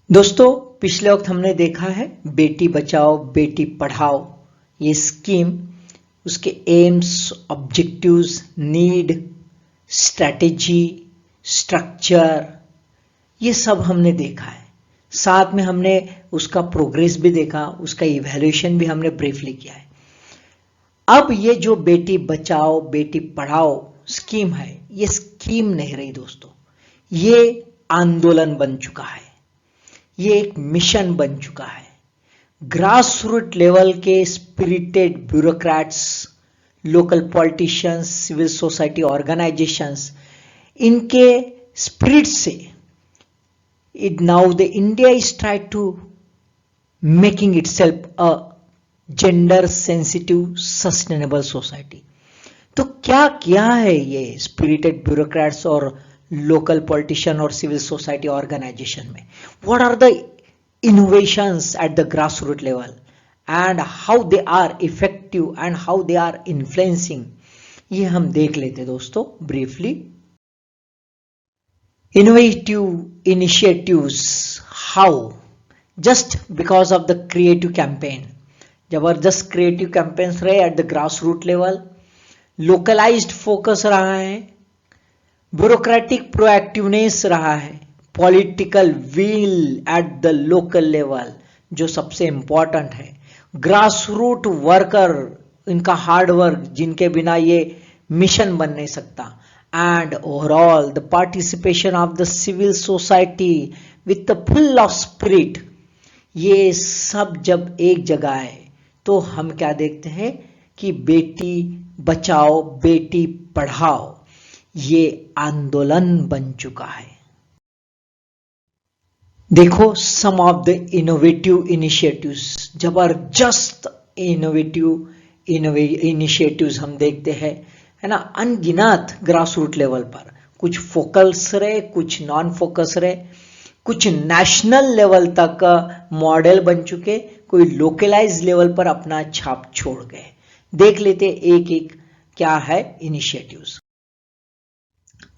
दोस्तों, पिछले वक्त हमने देखा है बेटी बचाओ बेटी पढ़ाओ ये स्कीम, उसके AIIMS, objectives, need, strategy, structure, ये सब हमने देखा है। साथ में हमने उसका प्रोग्रेस भी देखा, उसका इवैल्यूएशन भी हमने ब्रीफली किया है। अब ये जो बेटी बचाओ बेटी पढ़ाओ स्कीम है, ये स्कीम नहीं रही दोस्तों, ये आंदोलन बन चुका है, ये एक मिशन बन चुका है। ग्रास रूट लेवल के spirited bureaucrats, local politicians, civil society organisations, इनके स्पिरिट से it now the India is trying to making itself a gender sensitive sustainable society। तो क्या किया है ये स्पिरिटेड ब्यूरोक्रेट्स और लोकल पॉलिटिशियन और सिविल सोसाइटी ऑर्गेनाइजेशन में? What are the innovations at the grass root level and how they are effective and how they are influencing, ये हम देख लेते दोस्तों briefly. Innovative initiatives, how? Just because of the creative campaign, जबरदस्त creative campaigns रहे at the grass root level, localised focus रहा है, bureaucratic proactiveness रहा है, political will at the local level जो सबसे इंपॉर्टेंट है, ग्रास रूट वर्कर, इनका हार्ड वर्क जिनके बिना ये मिशन बन नहीं सकता, and overall the participation of the civil society with the full of spirit। ये सब जब एक जगह है तो हम क्या देखते हैं कि बेटी बचाओ बेटी पढ़ाओ ये आंदोलन बन चुका है। देखो सम ऑफ द इनोवेटिव इनिशिएटिव्स, जबरदस्त इनोवेटिव इनिशिएटिव्स हम देखते हैं, है ना, अनगिनत ग्रास रूट लेवल पर। कुछ फोकस रहे, कुछ नॉन फोकस रहे, कुछ नेशनल लेवल तक मॉडल बन चुके, कोई लोकलाइज लेवल पर अपना छाप छोड़ गए। देख लेते एक एक क्या है इनिशिएटिव्स।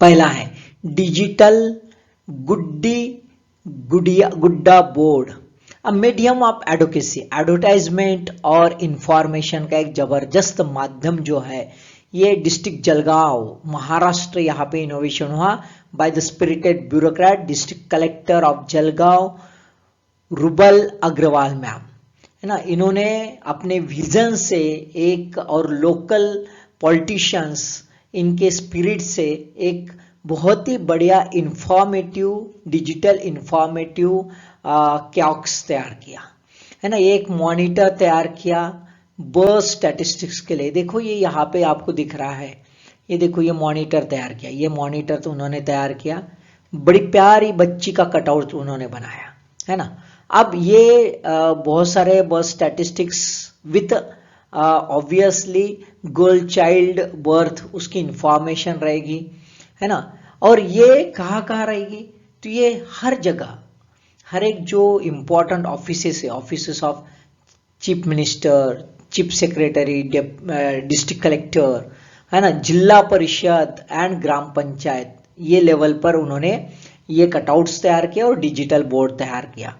पहला है डिजिटल गुड्डा board, a medium of advocacy, advertisement और इंफॉर्मेशन का एक जबरदस्त माध्यम जो है ये डिस्ट्रिक्ट जलगांव महाराष्ट्र, यहाँ पे इनोवेशन हुआ by the spirited bureaucrat district collector of Jalgaon Rubal Agrawal ma'am, है ना। इन्होंने अपने विजन से एक और लोकल पॉलिटिशियंस इनके स्पिरिट से एक बहुत ही बढ़िया इंफॉर्मेटिव डिजिटल इंफॉर्मेटिव कियोस्क तैयार किया, है ना। एक मॉनिटर तैयार किया बर्थ स्टैटिस्टिक्स के लिए। देखो ये यहाँ पे आपको दिख रहा है, ये देखो ये मॉनिटर तैयार किया, ये मॉनिटर तो उन्होंने तैयार किया, बड़ी प्यारी बच्ची का कटआउट उन्होंने बनाया, है ना। अब ये बहुत सारे birth statistics with obviously girl child birth उसकी इंफॉर्मेशन रहेगी, है ना। और ये कहाँ रहेगी, तो ये हर जगह, हर एक जो इम्पोर्टेंट ऑफिसेस है, offices of chief minister, chief secretary, district collector, है ना, जिला परिषद एंड ग्राम पंचायत, ये लेवल पर उन्होंने ये कटआउट्स तैयार किया और डिजिटल बोर्ड तैयार किया।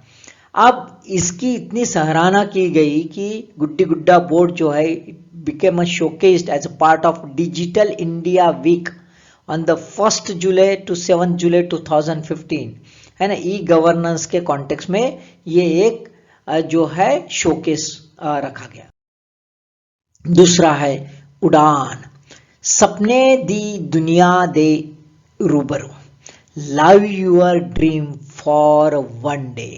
अब इसकी इतनी सराहना की गई कि गुड्डी गुड्डा बोर्ड जो है became showcased as a part of digital India week on the 1 जुलाई to 7 जुलाई 2015, है ना। ई गवर्नेंस के कॉन्टेक्स्ट में ये एक जो है शोकेस रखा गया। दूसरा है उड़ान, सपने दी दुनिया दे रूबरू, love your dream for one day.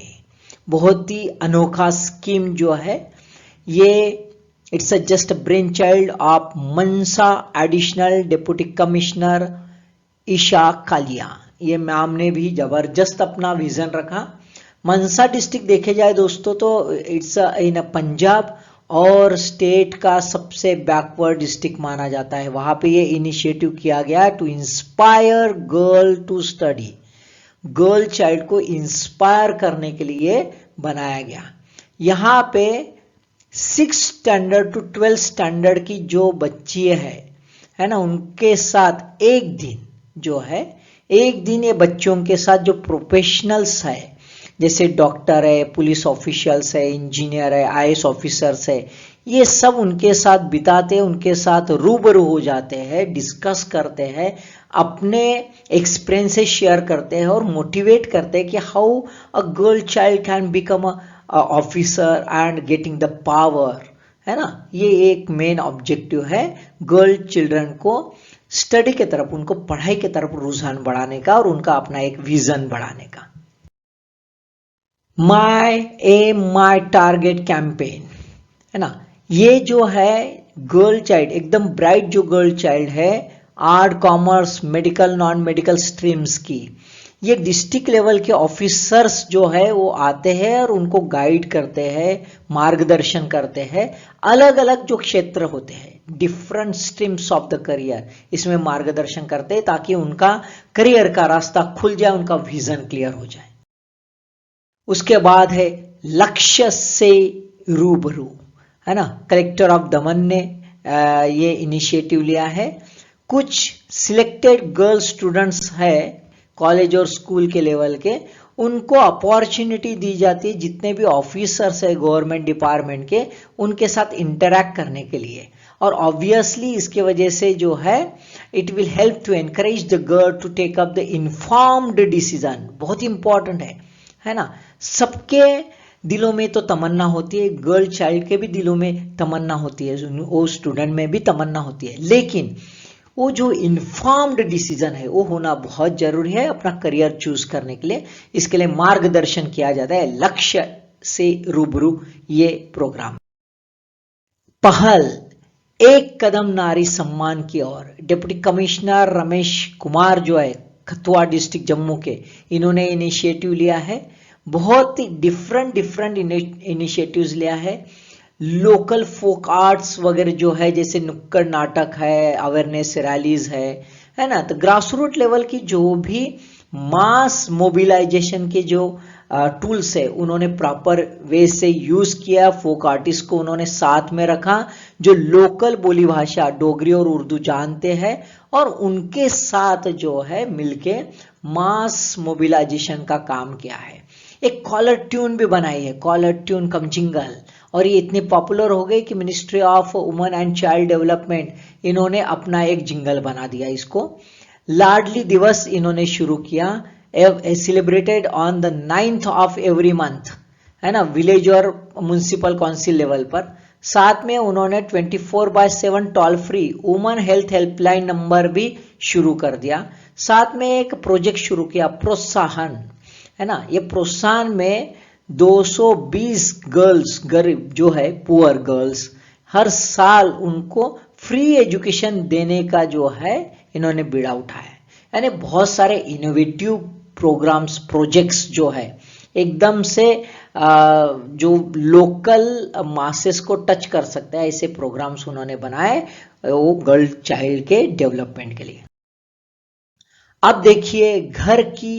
बहुत ही अनोखा स्कीम जो है ये, it's just brain child of Mansa additional deputy commissioner Isha Kalia. ये मैम ने भी जबरदस्त अपना विजन रखा। मनसा डिस्ट्रिक्ट देखे जाए दोस्तों तो इट्स इन पंजाब और स्टेट का सबसे बैकवर्ड डिस्ट्रिक्ट माना जाता है। वहां पे ये इनिशिएटिव किया गया to inspire girl to study, girl child को इंस्पायर करने के लिए बनाया गया। यहाँ पे 6 स्टैंडर्ड टू 12 स्टैंडर्ड की जो बच्ची है ना, उनके साथ एक दिन जो है, एक दिन ये बच्चों के साथ जो प्रोफेशनल्स है, जैसे डॉक्टर है, पुलिस ऑफिशियल्स है, इंजीनियर है, आईएएस ऑफिसर्स है, ये सब उनके साथ बिताते हैं, उनके साथ रूबरू हो जाते हैं, डिस्कस करते हैं, अपने एक्सपीरियंसेस शेयर करते हैं और मोटिवेट करते हैं कि how a girl child can become a officer and getting the power, है ना। ये एक मेन ऑब्जेक्टिव है गर्ल चिल्ड्रन को स्टडी के तरफ, उनको पढ़ाई के तरफ रुझान बढ़ाने का और उनका अपना एक विजन बढ़ाने का। My M my target campaign, है ना, ये जो है गर्ल चाइल्ड, एकदम ब्राइट जो गर्ल चाइल्ड है, art, commerce, medical, non medical streams की, ये डिस्ट्रिक्ट लेवल के ऑफिसर्स जो है वो आते हैं और उनको गाइड करते हैं, मार्गदर्शन करते हैं, अलग अलग जो क्षेत्र होते हैं, different streams of the career, इसमें मार्गदर्शन करते हैं ताकि उनका करियर का रास्ता खुल जाए, उनका विजन क्लियर हो जाए। उसके बाद है लक्ष्य से रूबरू, है ना। कलेक्टर ऑफ दमन ने ये इनिशिएटिव लिया है। कुछ सिलेक्टेड गर्ल स्टूडेंट्स है कॉलेज और स्कूल के लेवल के, उनको अपॉर्चुनिटी दी जाती है जितने भी ऑफिसर्स है गवर्नमेंट डिपार्टमेंट के, उनके साथ इंटरैक्ट करने के लिए। और ऑब्वियसली इसके वजह से जो है it will help to encourage the girl to take up the informed decision, बहुत इंपॉर्टेंट है ना। सबके दिलों में तो तमन्ना होती है, गर्ल चाइल्ड के भी दिलों में तमन्ना होती है, वो स्टूडेंट में भी तमन्ना होती है, लेकिन वो जो इन्फॉर्म्ड डिसीजन है वो होना बहुत जरूरी है अपना करियर चूज करने के लिए। इसके लिए मार्गदर्शन किया जाता है लक्ष्य से रूबरू ये प्रोग्राम। पहल, एक कदम नारी सम्मान की ओर, डिप्टी कमिश्नर रमेश कुमार जो है कथुआ डिस्ट्रिक्ट जम्मू के, इन्होंने इनिशिएटिव लिया है। बहुत ही डिफरेंट इनिशिएटिव्स लिया है। लोकल फोक आर्ट्स वगैरह जो है, जैसे नुक्कड़ नाटक है, अवेयरनेस रैलीज है ना। तो ग्रास रूट लेवल की जो भी मास मोबिलाइजेशन के जो टूल्स है उन्होंने प्रॉपर वे से यूज किया। फोक आर्टिस्ट को उन्होंने साथ में रखा जो लोकल बोली भाषा डोगरी और उर्दू जानते हैं, और उनके साथ जो है मिलके मास मोबिलाइजेशन का काम किया है। एक कॉलर ट्यून भी बनाई है, कॉलर ट्यून कम जिंगल, और ये इतनी पॉपुलर हो गई कि ministry of women and child development इन्होंने अपना एक जिंगल बना दिया इसको। लाडली दिवस इन्होंने शुरू किया, celebrated on the 9th of every month, है ना, विलेज और म्युनिसिपल काउंसिल लेवल पर। साथ में उन्होंने 24/7 toll free women health helpline number भी शुरू कर दिया। साथ में एक प्रोजेक्ट शुरू किया प्रोत्साहन, है ना। ये प्रोत्साहन में 220 गर्ल्स, गरीब जो है पुअर गर्ल्स, हर साल उनको फ्री एजुकेशन देने का जो है इन्होंने बीड़ा उठाया। यानी बहुत सारे इनोवेटिव प्रोग्राम्स, प्रोजेक्ट्स जो है एकदम से जो लोकल मासेस को टच कर सकते हैं, ऐसे प्रोग्राम्स उन्होंने बनाए वो गर्ल चाइल्ड के डेवलपमेंट के लिए। अब देखिए घर की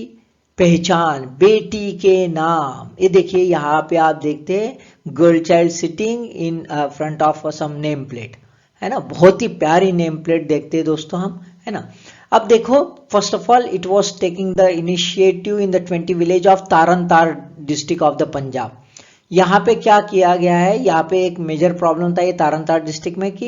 पहचान, बेटी के नाम, ये देखिए यहाँ पे आप देखते हैं girl child sitting in front of some name plate, है ना। बहुत ही प्यारी नेम प्लेट देखते हैं दोस्तों हम, है ना। अब देखो, first of all it was taking the initiative in the 20 village of तारन डिस्ट्रिक्ट ऑफ द पंजाब। यहाँ पे क्या किया गया है, यहाँ पे एक मेजर प्रॉब्लम था ये तारन डिस्ट्रिक्ट में कि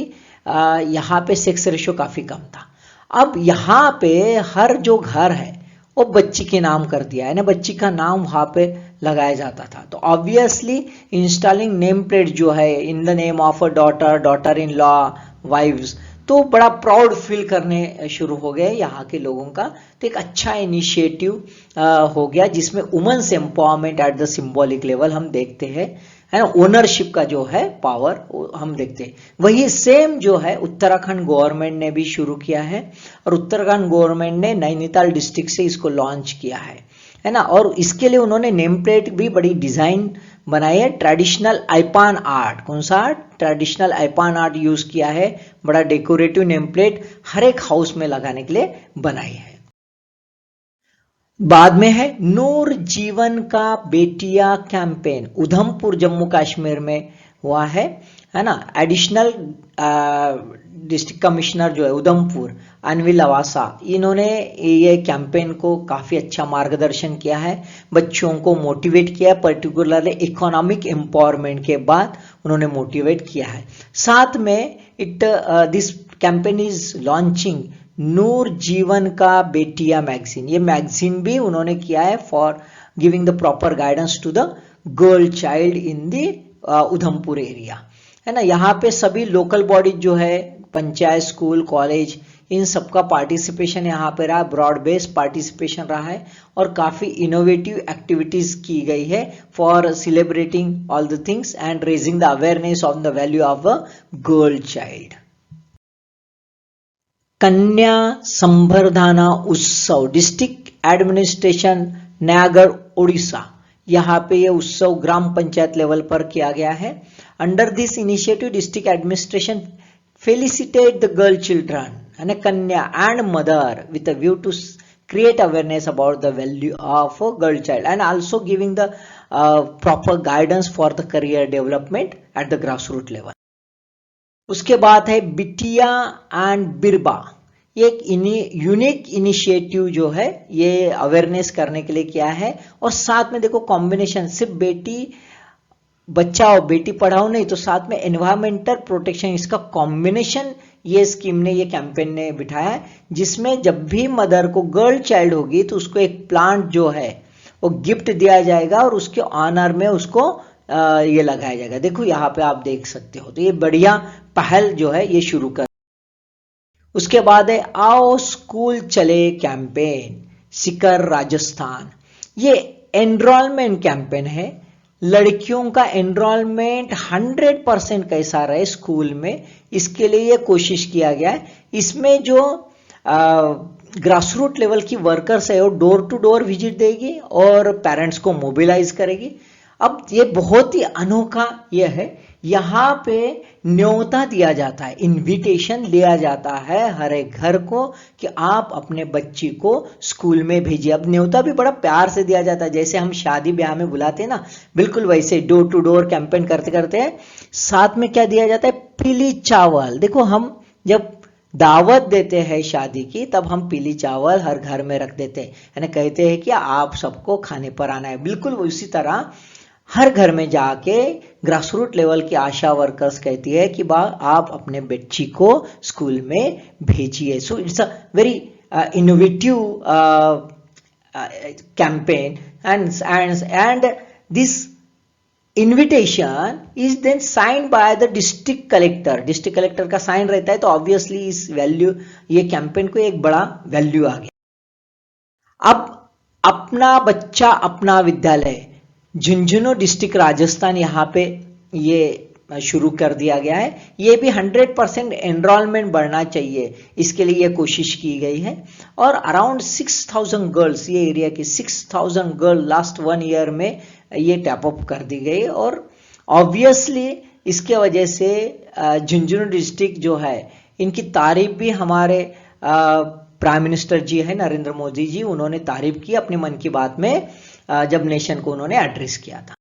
यहाँ पे सेक्स रेशियो काफी कम था। अब यहाँ पे हर जो घर है वो बच्ची के नाम कर दिया है ना, बच्ची का नाम वहां पे लगाया जाता था। तो ऑब्वियसली इंस्टॉलिंग नेम प्लेट जो है in the name of a daughter, daughter in law, wives, तो बड़ा प्राउड फील करने शुरू हो गए यहाँ के लोगों का। तो एक अच्छा इनिशिएटिव हो गया जिसमें women's empowerment at the symbolic level हम देखते हैं, है ना। ओनरशिप का जो है पावर हम देखते हैं। वही सेम जो है उत्तराखंड गवर्नमेंट ने भी शुरू किया है, और उत्तराखंड गवर्नमेंट ने नैनीताल डिस्ट्रिक्ट से इसको लॉन्च किया है ना। और इसके लिए उन्होंने नेम प्लेट भी बड़ी डिजाइन बनाई है। ट्रेडिशनल आइपान आर्ट, कौन सा आर्ट, ट्रेडिशनल आइपान आर्ट यूज किया है। बड़ा डेकोरेटिव नेम प्लेट हर एक हाउस में लगाने के लिए बनाई है। बाद में है नूर जीवन का बेटिया कैंपेन, उधमपुर जम्मू कश्मीर में हुआ है ना। एडिशनल डिस्ट्रिक्ट कमिश्नर जो है उधमपुर अनिल लवासा, इन्होंने ये कैंपेन को काफ़ी अच्छा मार्गदर्शन किया है, बच्चों को मोटिवेट किया है, पर्टिकुलरली इकोनॉमिक एम्पावरमेंट के बाद उन्होंने मोटिवेट किया है। साथ में दिस कैंपेन इज लॉन्चिंग नूर जीवन का बेटिया मैगजीन, ये मैगजीन भी उन्होंने किया है for giving the proper guidance to the girl child in the Udhampur area, है ना। यहाँ पे सभी लोकल बॉडी जो है, पंचायत, स्कूल, कॉलेज, इन सबका पार्टिसिपेशन यहाँ पे रहा, ब्रॉड बेस्ड पार्टिसिपेशन रहा है और काफ़ी इनोवेटिव एक्टिविटीज की गई है for celebrating all the things and raising the awareness on the value of a girl child. कन्या संवर्धना उत्सव डिस्ट्रिक्ट एडमिनिस्ट्रेशन नयागढ़ उड़ीसा, यहाँ पे ये उत्सव ग्राम पंचायत लेवल पर किया गया है। Under this initiative district administration felicitate the girl children and कन्या and mother with a view to create awareness about the value of a girl child and also giving the proper guidance for the career development at the grassroots level। उसके बाद है बिटिया and बिरबा, ये एक unique initiative जो है ये awareness करने के लिए किया है और साथ में देखो कॉम्बिनेशन, सिर्फ बेटी बचाओ बेटी पढ़ाओ नहीं, तो साथ में एनवायरमेंटल प्रोटेक्शन, इसका कॉम्बिनेशन ये स्कीम ने, ये कैंपेन ने बिठाया है, जिसमें जब भी मदर को गर्ल चाइल्ड होगी तो उसको एक प्लांट जो है वो गिफ्ट दिया जाएगा और उसके ऑनर में उसको ये लगाया जाएगा। देखो यहाँ पे आप देख सकते हो, तो ये बढ़िया पहल जो है ये शुरू कर। उसके बाद है आओ स्कूल चले कैंपेन, सीकर राजस्थान, ये एनरोलमेंट कैंपेन है। लड़कियों का एनरोलमेंट 100% कैसा रहे स्कूल में, इसके लिए ये कोशिश किया गया है। इसमें जो ग्रासरूट लेवल की वर्कर्स है वो डोर टू डोर विजिट देगी और पेरेंट्स को मोबिलाइज करेगी। अब ये बहुत ही अनोखा ये है, यहाँ पे न्योता दिया जाता है, इनविटेशन दिया जाता है हर एक घर को कि आप अपने बच्ची को स्कूल में भेजिए। अब न्योता भी बड़ा प्यार से दिया जाता है, जैसे हम शादी ब्याह में बुलाते हैं ना, बिल्कुल वैसे डोर टू डोर कैंपेन करते करते हैं। साथ में क्या दिया जाता है, पीली चावल। देखो हम जब दावत देते हैं शादी की, तब हम पीली चावल हर घर में रख देते हैं, यानी कहते हैं कि आप सबको खाने पर आना है। बिल्कुल उसी तरह हर घर में जाके ग्रासरूट लेवल की आशा वर्कर्स कहती है कि आप अपने बच्ची को स्कूल में भेजिए। So it's a very innovative campaign and this invitation is then sign by the district collector. District collector का साइन रहता है, तो ऑब्वियसली इस वैल्यू, ये कैंपेन को एक बड़ा वैल्यू आ गया। अब अपना बच्चा अपना विद्यालय, झुंझुनू डिस्ट्रिक्ट राजस्थान, यहाँ पे ये शुरू कर दिया गया है। ये भी 100% एनरोलमेंट बढ़ना चाहिए, इसके लिए ये कोशिश की गई है। और अराउंड 6000 गर्ल्स, ये एरिया की 6000 गर्ल लास्ट 1 ईयर में ये टैप अप कर दी गई। और ऑब्वियसली इसके वजह से झुंझुनू डिस्ट्रिक्ट जो है, इनकी तारीफ भी हमारे प्राइम मिनिस्टर जी है नरेंद्र मोदी जी, उन्होंने तारीफ की अपने मन की बात में जब नेशन को उन्होंने एड्रेस किया था।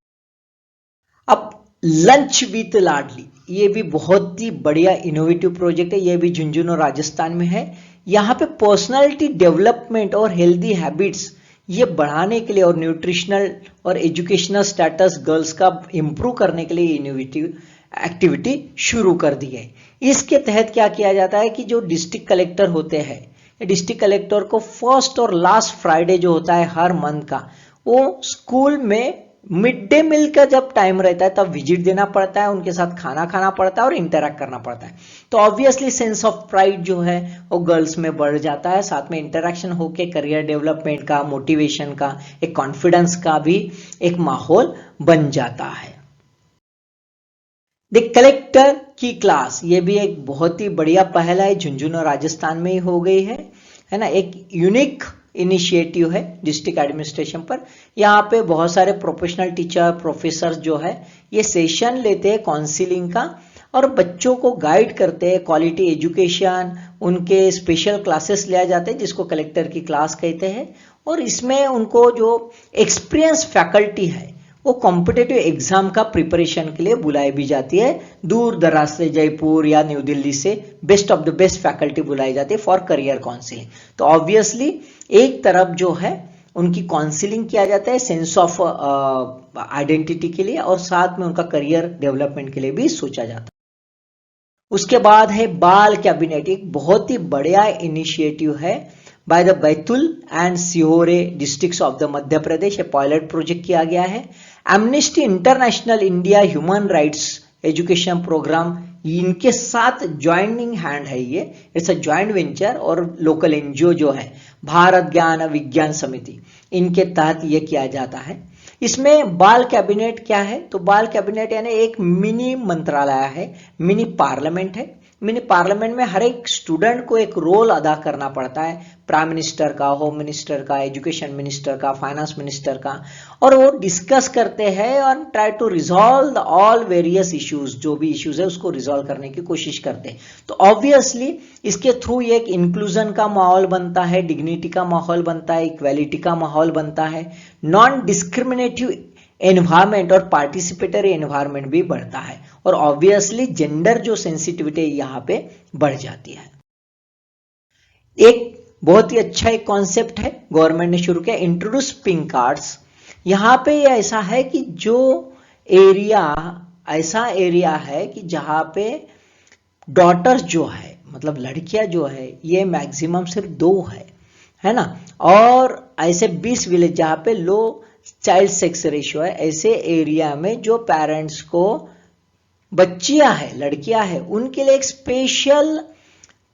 अब लंच विथ लाडली, ये भी बहुत ही बढ़िया इनोवेटिव प्रोजेक्ट है, ये भी झुंझुनू राजस्थान में है। यहाँ पे पर्सनालिटी डेवलपमेंट और हेल्दी हैबिट्स ये बढ़ाने के लिए और न्यूट्रिशनल और एजुकेशनल स्टेटस गर्ल्स का इंप्रूव करने के लिए इनोवेटिव एक्टिविटी शुरू कर दी है। इसके तहत क्या किया जाता है कि जो डिस्ट्रिक्ट कलेक्टर होते हैं, डिस्ट्रिक्ट कलेक्टर को फर्स्ट और लास्ट फ्राइडे जो होता है हर मंथ का, वो स्कूल में मिड डे मील का जब टाइम रहता है तब विजिट देना पड़ता है, उनके साथ खाना खाना पड़ता है और इंटरेक्ट करना पड़ता है। तो ऑब्वियसली सेंस ऑफ प्राइड जो है वो गर्ल्स में बढ़ जाता है, साथ में इंटरेक्शन होके करियर डेवलपमेंट का, मोटिवेशन का, एक कॉन्फिडेंस का भी एक माहौल बन जाता है। द कलेक्टर की क्लास, ये भी एक बहुत ही बढ़िया पहल है, झुंझुनू राजस्थान में ही हो गई है ना। एक यूनिक इनिशिएटिव है डिस्ट्रिक्ट एडमिनिस्ट्रेशन पर। यहाँ पे बहुत सारे प्रोफेशनल टीचर, प्रोफेसर जो है ये सेशन लेते हैं काउंसलिंग का और बच्चों को गाइड करते हैं, क्वालिटी एजुकेशन, उनके स्पेशल क्लासेस लिया जाते हैं जिसको कलेक्टर की क्लास कहते हैं। और इसमें उनको जो एक्सपीरियंस फैकल्टी है वो कॉम्पिटेटिव एग्जाम का प्रिपरेशन के लिए बुलाई भी जाती है, दूर दराज से जयपुर या न्यू दिल्ली से best of the best faculty बुलाई जाती है फॉर करियर काउंसलिंग। तो ऑब्वियसली एक तरफ जो है उनकी काउंसलिंग किया जाता है सेंस ऑफ आइडेंटिटी के लिए, और साथ में उनका करियर डेवलपमेंट के लिए भी सोचा जाता है। उसके बाद है बाल कैबिनेट, एक बहुत ही बढ़िया इनिशिएटिव है by the Betul and Sehore districts of the Madhya Pradesh. Pilot project किया गया है। Amnesty International India human rights education programme, इनके साथ ज्वाइनिंग हैंड है ये, इट्स अ ज्वाइंट वेंचर, और लोकल एनजीओ जो है भारत ज्ञान विज्ञान समिति, इनके तहत ये किया जाता है। इसमें बाल कैबिनेट क्या है, तो बाल कैबिनेट यानी एक मिनी मंत्रालय है, मिनी पार्लियामेंट है। मिनी पार्लियामेंट में हर एक स्टूडेंट को एक रोल अदा करना पड़ता है, प्राइम मिनिस्टर का, होम मिनिस्टर का, एजुकेशन मिनिस्टर का, फाइनेंस मिनिस्टर का, और वो डिस्कस करते हैं और try to resolve all various issues, जो भी इश्यूज है उसको रिजॉल्व करने की कोशिश करते हैं। तो ऑब्वियसली इसके थ्रू एक इंक्लूजन का माहौल बनता है, डिग्निटी का माहौल बनता है, इक्वालिटी का माहौल बनता है, नॉन डिस्क्रिमिनेटिव एनवायरमेंट और पार्टिसिपेटरी एनवायरमेंट भी बढ़ता है, और ऑब्वियसली जेंडर जो सेंसिटिविटी यहाँ पे बढ़ जाती है। एक बहुत ही अच्छा एक कॉन्सेप्ट है गवर्नमेंट ने शुरू किया, इंट्रोड्यूस पिंक कार्ड्स। यहाँ पे ऐसा है कि जो एरिया, ऐसा एरिया है कि जहाँ पे डॉटर्स जो है, मतलब लड़कियां जो है, ये मैक्सिमम सिर्फ 2 है ना, और ऐसे 20 विलेज जहाँ पे लो चाइल्ड सेक्स रेशियो है, ऐसे एरिया में जो पेरेंट्स को बच्चियां है, लड़कियां है, उनके लिए एक स्पेशल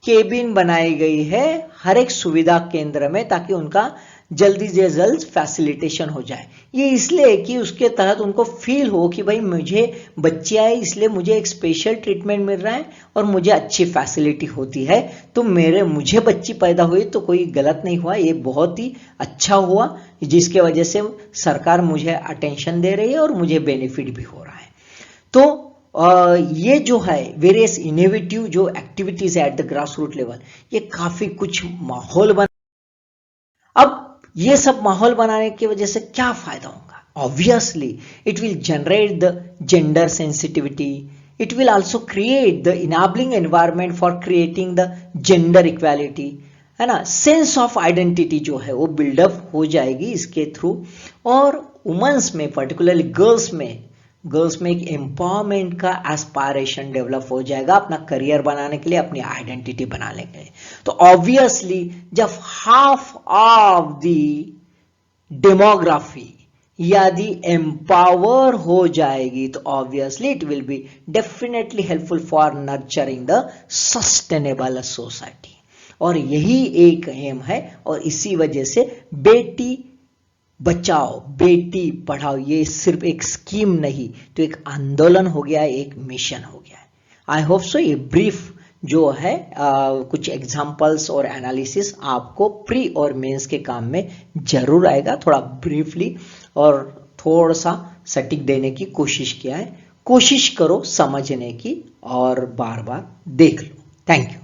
केबिन बनाई गई है हर एक सुविधा केंद्र में, ताकि उनका जल्दी से जल्द फैसिलिटेशन हो जाए। ये इसलिए कि उसके तहत उनको फील हो कि भाई मुझे बच्चियां है, इसलिए मुझे एक स्पेशल ट्रीटमेंट मिल रहा है और मुझे अच्छी फैसिलिटी होती है, तो मुझे बच्ची पैदा हुई तो कोई गलत नहीं हुआ, ये बहुत ही अच्छा हुआ, जिसके वजह से सरकार मुझे अटेंशन दे रही है और मुझे बेनिफिट भी हो रहा है। तो ये जो है वेरियस इनोवेटिव जो एक्टिविटीज है at the grass root level, ये काफी कुछ माहौल बना। अब ये सब माहौल बनाने की वजह से क्या फायदा होगा? Obviously it will generate the gender sensitivity, it will also create the enabling environment for creating the gender equality, है ना। सेंस ऑफ आइडेंटिटी जो है वो बिल्डअप हो जाएगी इसके थ्रू, और वुमेन्स में पर्टिकुलरली गर्ल्स में एक एम्पावरमेंट का एस्पायरेशन डेवलप हो जाएगा अपना करियर बनाने के लिए, अपनी आइडेंटिटी बनाने के लिए। तो ऑब्वियसली जब हाफ ऑफ द डेमोग्राफी यदि एम्पावर हो जाएगी, तो obviously it will be definitely helpful for nurturing the sustainable society, और यही एक एम है। और इसी वजह से बेटी बचाओ बेटी पढ़ाओ ये सिर्फ एक स्कीम नहीं, तो एक आंदोलन हो गया है, एक मिशन हो गया है। आई होप सो ये ब्रीफ जो है कुछ एग्जांपल्स और एनालिसिस आपको प्री और मेंस के काम में जरूर आएगा। थोड़ा ब्रीफली और थोड़ा सा सटीक देने की कोशिश किया है। कोशिश करो समझने की और बार बार देख लो। Thank you.